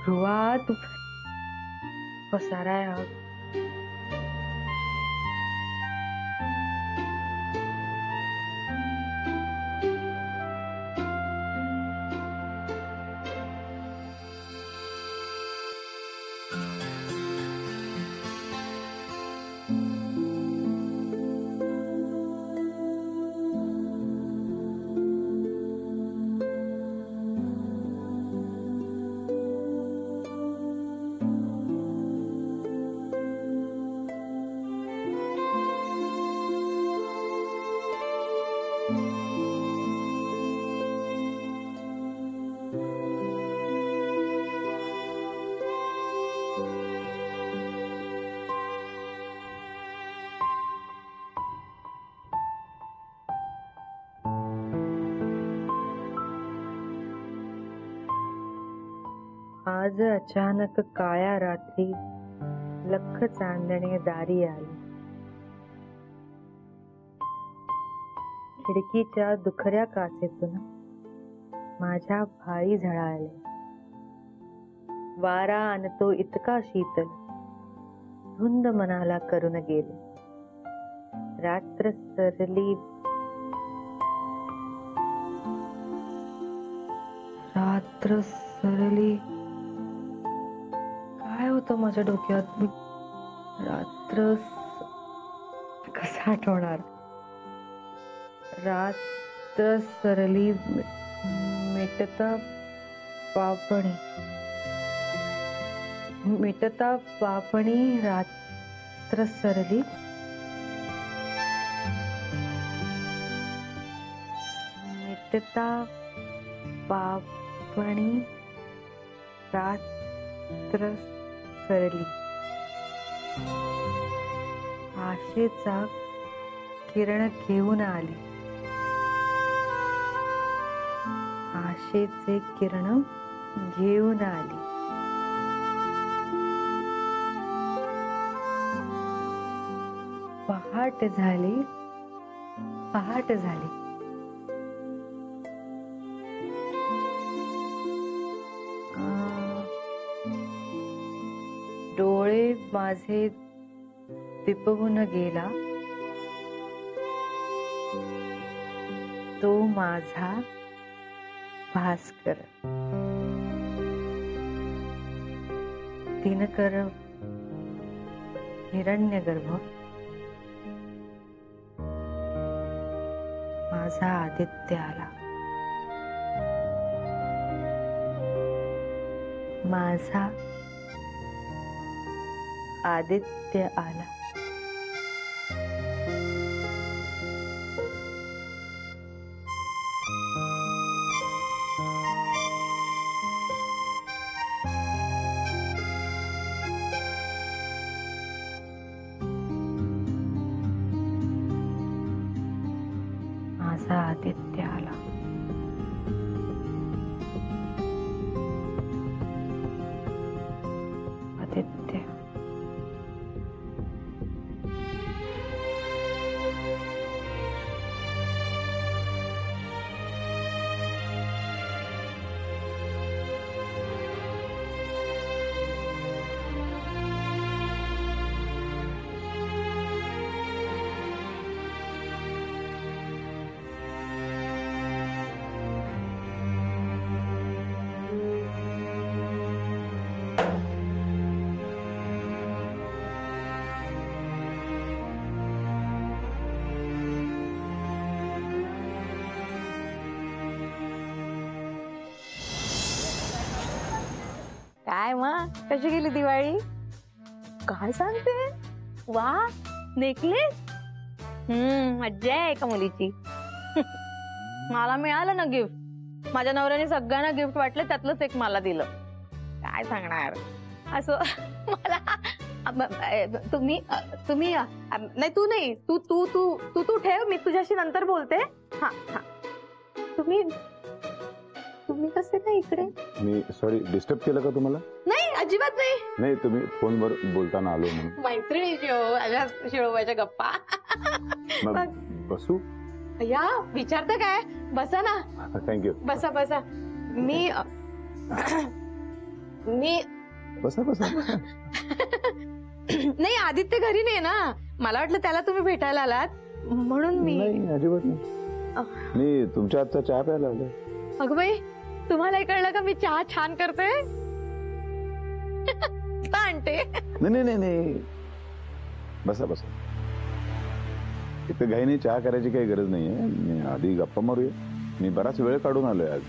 ध्रुवा तू पसारा आहे हा. आज अचानक काळ्या रात्री लख चांदणे दारी आली. खिडकीच्या दुखऱ्या काचेतून माझ्या भाळी झळाळले. वारा आणतो इतका शीतल धुंद मनाला करून गेले. रात्र सरली रात्र सरली काय होतं माझ्या डोक्यात. मी रात्र कसं आठवणार. रात्र सरली मिटता पापणी मिटता पापणी रात्र सरली मिटता पापणी रात्र सरली. आशेचा किरण घेऊन आली. आशेचे किरण घेऊन आली. पहाट झाली. पहाट झाली. डोळे माझे दिपवून गेला तो माझा भास्कर. दिनकर हिरण्यगर्भ माझा आदित्य आला. माझा आदित्य आला. माझा आदित्य आला. आदित्य काय मग कशी गेली दिवाळी? काय सांगते? वा नेकलेस. मज्जा आहे का मुलीची. मला मिळालं ना गिफ्ट. माझ्या नवऱ्याने सगळ्यांना गिफ्ट वाटलं त्यातलंच एक मला दिलं. काय सांगणार असं. मला तुम्ही तुम्ही नाही तू नाही तू तू तू तू तू ठेव मी तुझ्याशी नंतर बोलते. हा हा तुम्ही तुम्ही कसे काय इकडे? मी सॉरी डिस्टर्ब केलं का तुम्हाला? नाही अजिबात नाही. नाही तुम्ही फोनवर बोलताना आलो म्हणून. मैत्रिणीची हो माझ्या शिळोबाच्या गप्पा. बसू या विचारता काय? बसा ना. थँक्यू. बसा बसा. मी मी बसा बसा. नाही, आदित्य घरी नाही ना, मला वाटलं त्याला तुम्ही भेटायला आलात म्हणून मी. नाही अजिबात नाही, मी तुमच्या हातचा चहा प्यायला आलोय. अगं बाई, तुम्हालाही कळलं का मी चहा छान करते? आणते. नाही नाही नाही, बसा बसा. इथं घाईने चहा करायची काही गरज नाहीये. मी आधी गप्पा मारूया. मी बराच वेळ काढून आलोय आज.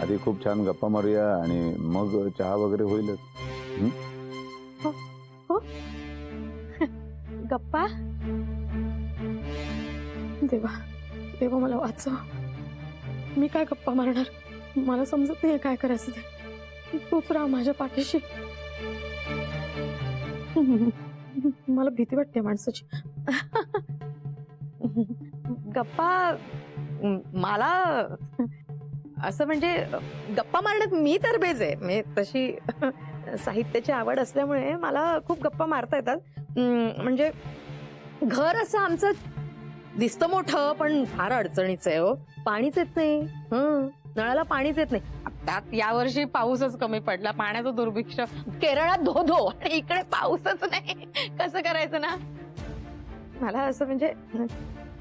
आधी खूप छान गप्पा मारूया आणि मग चहा वगैरे होईलच. हो गप्पा. देवा देवा, मला वाचव. मी काय गप्पा मारणार? मला समजत नाही काय करायचं ते. तूच राहा माझ्या पाठीशी. मला भीती वाटते माणसाची. गप्पा मला असं म्हणजे गप्पा मारण्यात मी तर बेज आहे. म्हणजे तशी साहित्याची आवड असल्यामुळे मला खूप गप्पा मारता येतात. म्हणजे घर असं आमचं दिसतं मोठं, पण फार अडचणीचं आहे हो. पाणीच येत नाही. नळाला पाणीच येत नाही. त्यात यावर्षी पाऊसच कमी पडला. पाण्याचं दुर्भिक्ष. केरळात धो आणि इकडे पाऊसच नाही. कसं करायचं ना? मला असं म्हणजे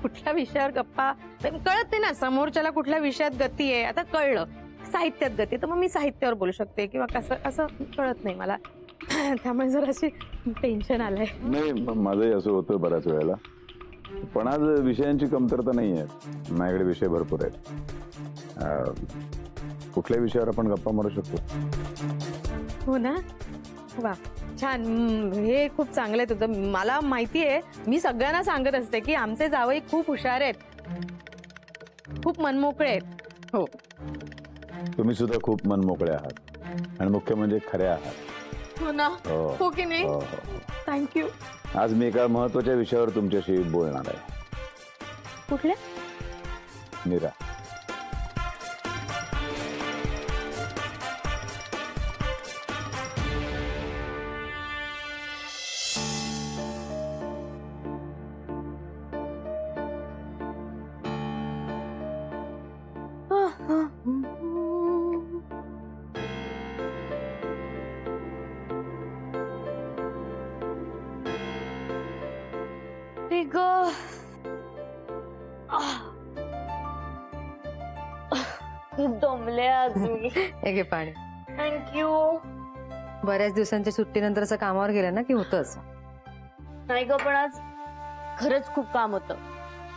कुठल्या विषयावर गप्पा कळत नाही ना. समोरच्याला कुठल्या विषयात गती आहे आता कळलं. साहित्यात गती, तर मग मी साहित्यावर बोलू शकते किंवा कसं असं कळत नाही मला. त्यामुळे जर अशी टेन्शन आलंय. नाही, माझंही असं होतं बऱ्याच वेळेला. पण आज विषयांची कमतरता नाही आहे. माझ्याकडे विषय भरपूर आहेत. कुठल्या विषयावर आपण गप्पा मारू शकतो. हो ना? वा, छान. हे खूप चांगलं आहे तुझं. मला माहिती आहे, मी सगळ्यांना सांगत असते की आमचे जावई खूप हुशार आहेत, खूप मनमोकळे आहेत. हो, तुम्ही सुद्धा खूप मनमोकळे आहात आणि मुख्य म्हणजे खरे आहात. हो ना? हो की नाही? थँक्यू. आज मी एका महत्वाच्या विषयावर तुमच्याशी बोलणार आहे. कुठल्या? मीरा. खूप दमले आज मी. हे घे पाणी. थँक्यू. बऱ्याच दिवसांच्या सुट्टीनंतर असं कामावर गेलं ना की होतं असं. नाही ग, पण आज खरंच खूप काम होतं.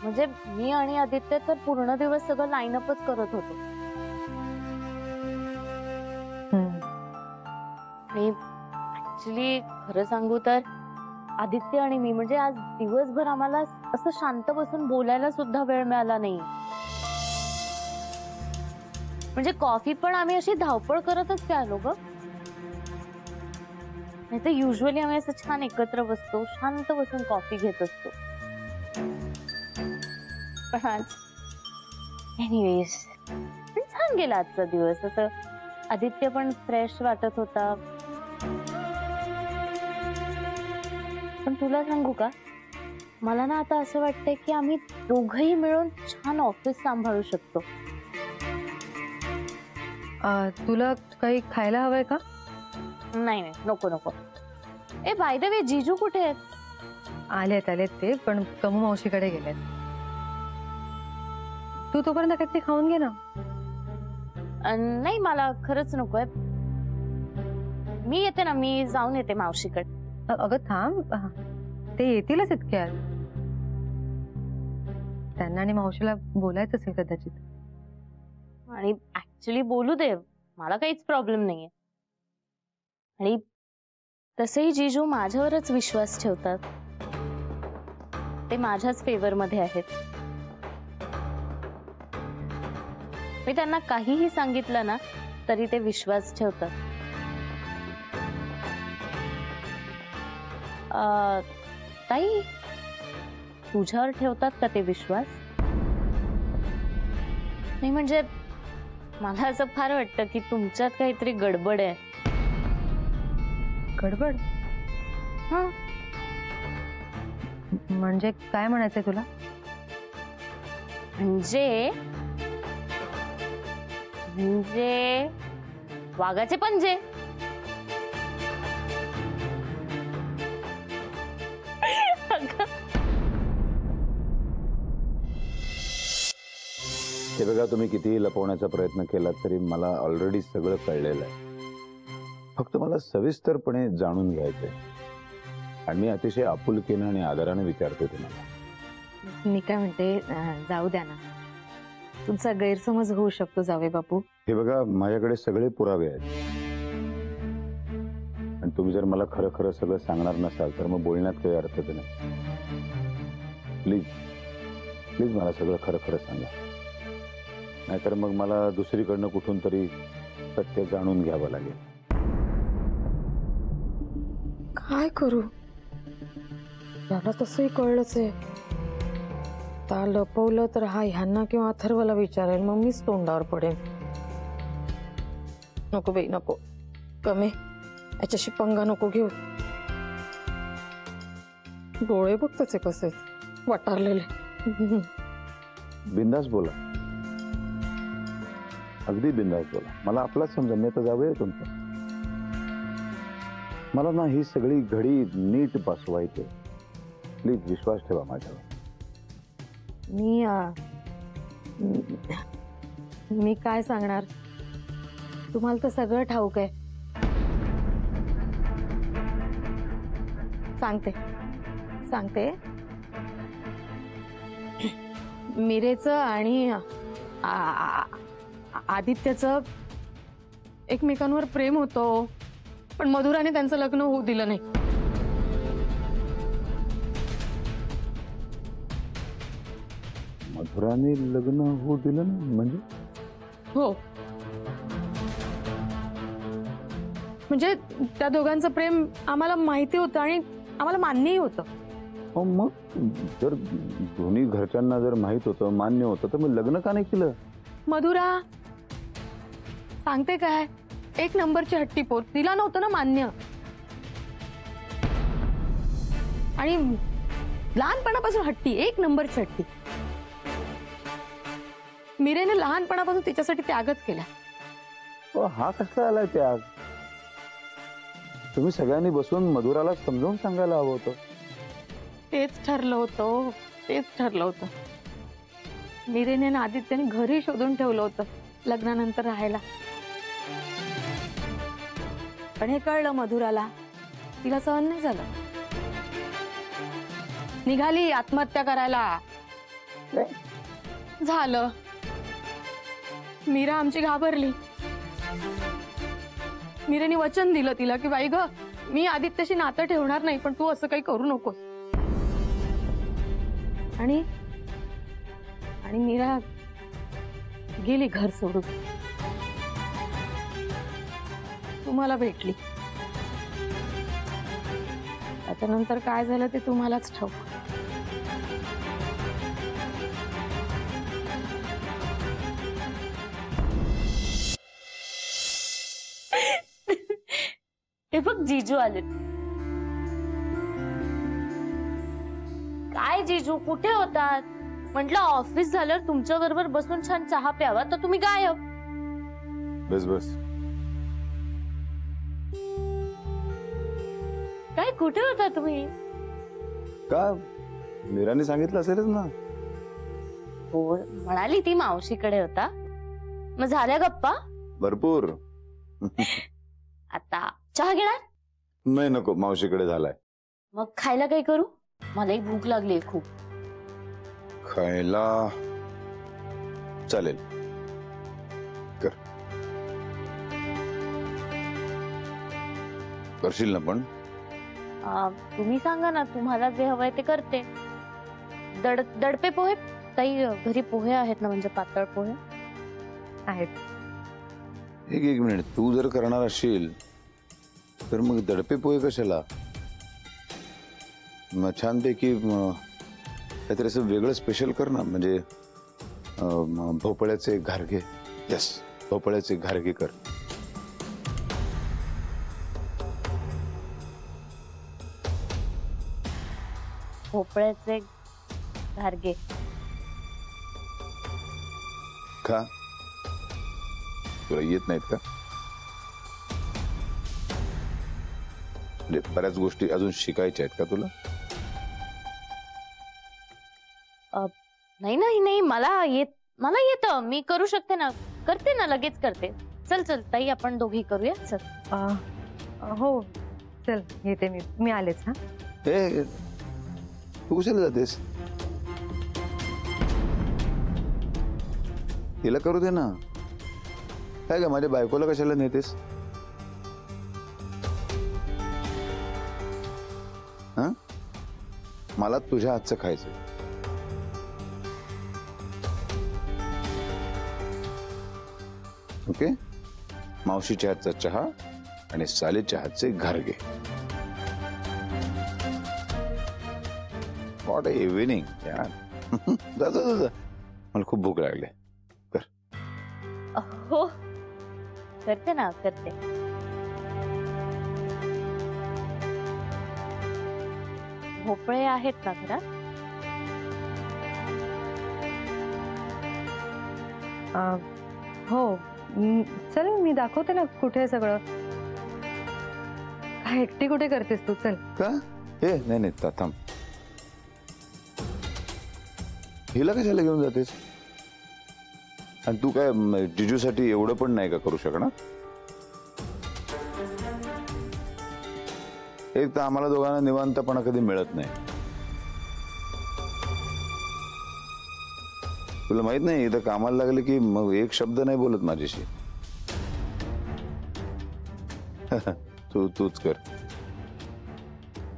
म्हणजे मी आणि आदित्य तर पूर्ण दिवस सगळं लाईनअपच करत होतो. आणि ऍक्च्युली खरं सांगू तर आदित्य आणि मी म्हणजे आज दिवसभर आम्हाला असं शांत बसून बोलायला सुद्धा वेळ मिळाला नाही. म्हणजे कॉफी पण आम्ही अशी धावपळ करतच आलो ग. नाही तर युजली आम्ही असं छान एकत्र बसतो, शांत बसून कॉफी घेत असतो. पण आज एनिवेज छान गेला आजचा दिवस. असं आदित्य पण फ्रेश वाटत होता. पण तुला सांगू का, मला ना आता असं वाटतंय की आम्ही दोघंही मिळून छान ऑफिस सांभाळू शकतो. तुला काही खायला हवंय का? नाही नाही, नको नको. ए बाय द वे, जीजू कुठे आहेत? आलेत ते, पण कमू मावशीकडे गेलेत. तू तोपर्यंत काहीतरी खाऊन घे ना. नाही, मला खरंच नकोय. मी येते ना, मी जाऊन येते मावशीकडे. अगं थांब, ते येतीलच इतक्यात. त्यांना आणि मावशीला बोलायचं असेल कदाचित. आणि ऍक्च्युली बोलू दे, मला काहीच प्रॉब्लेम नाहीये. आणि तसेही जीजू माझ्यावरच विश्वास ठेवतात. ते माझ्याच फेवर मध्ये आहेत. मी त्यांना काहीही सांगितलं ना तरी ते विश्वास ठेवतात. ताई, तुझ्यावर ठेवतात का ते विश्वास? नाही म्हणजे मला असं फार वाटतं की तुमच्यात काहीतरी गडबड आहे. गडबड? हा, म्हणजे काय म्हणायचंय तुला? म्हणजे वाघाचे पंजे. हे बघा, तुम्ही कितीही लपवण्याचा प्रयत्न केला तरी मला ऑलरेडी सगळं कळलेलं आहे. फक्त मला सविस्तरपणे जाणून घ्यायचंय आणि मी अतिशय आपुलकीने आणि आदराने विचारते तुम्हाला. मी काय म्हणते, जाऊ द्या ना, तुमचा गैरसमज होऊ शकतो जावे बापू. हे बघा, माझ्याकडे सगळे पुरावे आहेत आणि तुम्ही जर मला खरं खरं सगळं सांगणार नसाल तर मग बोलण्यात काही अर्थच नाही. प्लीज प्लीज मला सगळं खरं खरं सांगा, नाहीतर मग मला दुसरीकडनं कुठून तरी सत्य जाणून घ्यावं लागेल. काय करू, याला तसंही कळलंच आहे. त्या लपवलं तर हा ह्यांना किंवा अथर्वला विचारेल, मग मीच तोंडावर पडेन. नको बाई नको, कमी याच्याशी पंगा नको घेऊ. डोळे बघ त्याचे कसे वटारलेले. बिंदास बोला, अगदी बिंदास बोला. मला आपलाच समजा, मी आता जाऊया तुमचं. मला ना ही सगळी घडी नीट बसवायची. प्लीज विश्वास ठेवा माझ्यावर. मी काय सांगणार, तुम्हाला तर सगळं ठाऊक आहे. सांगते मीरेचं आणि आदित्यचं एकमेकांवर प्रेम होतं, पण मधुराने त्यांचं लग्न होऊ दिलं नाही. मधुराने लग्न होऊ दिलं ना? म्हणजे हो, म्हणजे त्या दोघांचं प्रेम आम्हाला माहिती होतं आणि आम्हाला मान्यही होतं. हो, मग जर दोन्ही घरच्यांना जर माहित होतं, मान्य होतं, तर मग लग्न का नाही केलं? मधुरा सांगते काय, एक नंबरची हट्टी पोर, तिला नव्हतं ना मान्य. आणि लहानपणापासून हट्टी, एक नंबरची हट्टी. मीरेने लहानपणापासून तिच्यासाठी त्यागच केला. हो, हा कसला आलाय त्याग? तुम्ही सगळ्यांनी बसून मधुराला समजावून सांगायला हवं होतं. तेच ठरलं होतं. मीरेने आणि आदित्यने घरी शोधून ठेवलं होतं लग्नानंतर राहायला. पण हे कळलं मधुराला, तिला सहन नाही झालं, निघाली आत्महत्या करायला. झालं, मीरा आमची घाबरली. मीरेने वचन दिलं तिला की बाई ग, मी आदित्यशी नातं ठेवणार नाही, पण तू असं काही करू नकोस. आणि मीरा गेली घर सोडून, तुम्हाला भेटली. त्याच्यानंतर काय झालं ते तुम्हालाच ठाऊक. हे बघ, जीजू आले. काय जीजू, कुठे होतात? म्हटलं ऑफिस झाल्यावर तुमच्या बरोबर बसून छान चहा प्यावा, तर तुम्ही गायब. बस बस. काय, कुठे होता तुम्ही? का मीराने सांगितलं असेलच ना. हो, म्हणाली ती मावशीकडे होता. मग झाल्या गप्पा? भरपूर. आता चहा घेणार? नाही, नको, मावशीकडे झालाय. मग खायला काही करू? मलाही भूक लागली खूप. खायला चालेल, कर. करशील ना? पण तुम्ही सांगा ना, तुम्हाला जे हवंय ते करते. दडपे पोहे काही घरी पोहे आहेत ना, म्हणजे पातळ पोहे आहेत. एक मिनिट, तू जर करणार असशील तर मग दडपे पोहे कशाला? मग छानपैकी काहीतरी असं वेगळं स्पेशल कर ना, म्हणजे भोपळ्याचे घारगे. यस, भोपळ्याचे घारगे कर. भोपळ्याचे घारगे का? तुला येत नाहीत का? म्हणजे बऱ्याच गोष्टी अजून शिकायच्या आहेत का तुला? नाही नाही नाही, मला येतं, मी करू शकते ना, करते ना, लगेच करते. चल चल ताई, आपण दोघी करूया. चल. हो चल येते मी आलेच. हा ए, तू कशाला जातेस? तिला करू दे ना. काय का माझ्या बायकोला कशाला नेतेस? हा, मला तुझ्या हातचं खायचंय. ओके, मावशीच्या हातचा चहा आणि सालेच्या हातचे घारगे. व्हॉट अ इव्हिनिंग यार. जा जा जा, मला खूप भूक लागली. हो करते ना, करते. भोपळे आहेत ना घरात? हो चल मी दाखवते ना कुठे आहे सगळं. काय एकटी कुठे करतेस तू? चल. का? हे नाही नाही, थांब. हिला कशाला घेऊन जातेस? आणि तू काय जिजूसाठी एवढं पण नाही का करू शकणार? एक तर आम्हाला दोघांना निवांतपणा कधी मिळत नाही. तुला माहित नाही, इथं कामाला लागले की मग एक शब्द नाही बोलत माझ्याशी. तूच कर.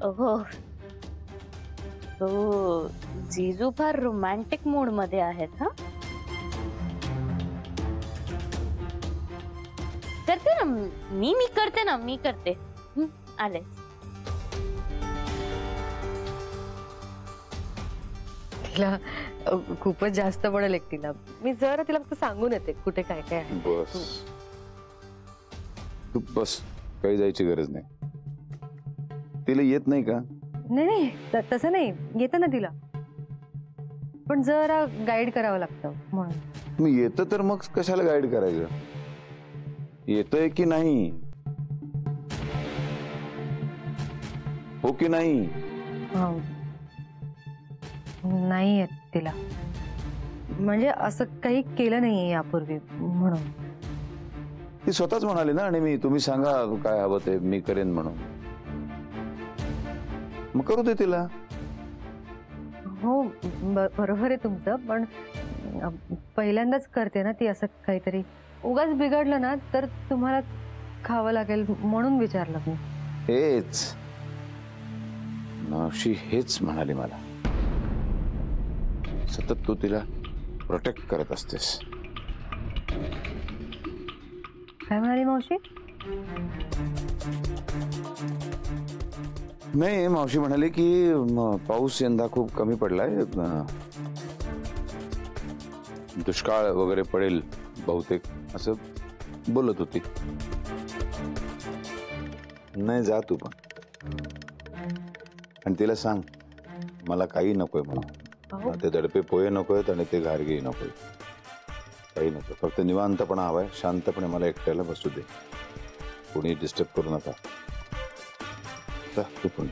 हो, तो जीजू फार रोमॅन्टिक मूड मध्ये आहेत. हा, करते ना मी करते ना, मी करते. आले. तिला खूपच जास्त पडेल एकटीला. मी जरा तिला फक्त सांगून येते कुठे काय काय आहे. बस तू बस, काही जायची गरज नाही. तिला येत नाही का? नाही नाही तसं नाही, येतं ना तिला, पण जरा गाईड करावं लागतं म्हणून. मग येतं तर मग कशाला गाईड करायचं? येतंय की नाही? हो की नाही? नाही येत तिला, म्हणजे असं काही केलं नाहीये यापूर्वी म्हणून. ती स्वतःच म्हणाली ना, आणि तुम्ही सांगा काय हवं ते मी करेन म्हणून. मग करू दे तिला. हो बरोबर आहे तुमचं, पण पहिल्यांदाच करते ना ती असं काहीतरी. उगाच बिघडलं ना तर तुम्हाला खावं लागेल म्हणून विचारलं मी. हेच मावशी हेच म्हणाली मला. सतत तू तिला प्रोटेक्ट करत असतेस. काय म्हणाली मावशी? नाही, मावशी म्हणाली की पाऊस यंदा खूप कमी पडलाय, दुष्काळ वगैरे पडेल बहुतेक, असं बोलत होती. नाही, जा तू पण. आणि तिला सांग मला काही नकोय म्हणून. ते दडपे पोहे नकोयत आणि ते घारगे नकोय, काही नको. फक्त निवांतपणा हवाय, शांतपणे मला एकट्याला बसू दे, कोणी डिस्टर्ब करू नका. तू पण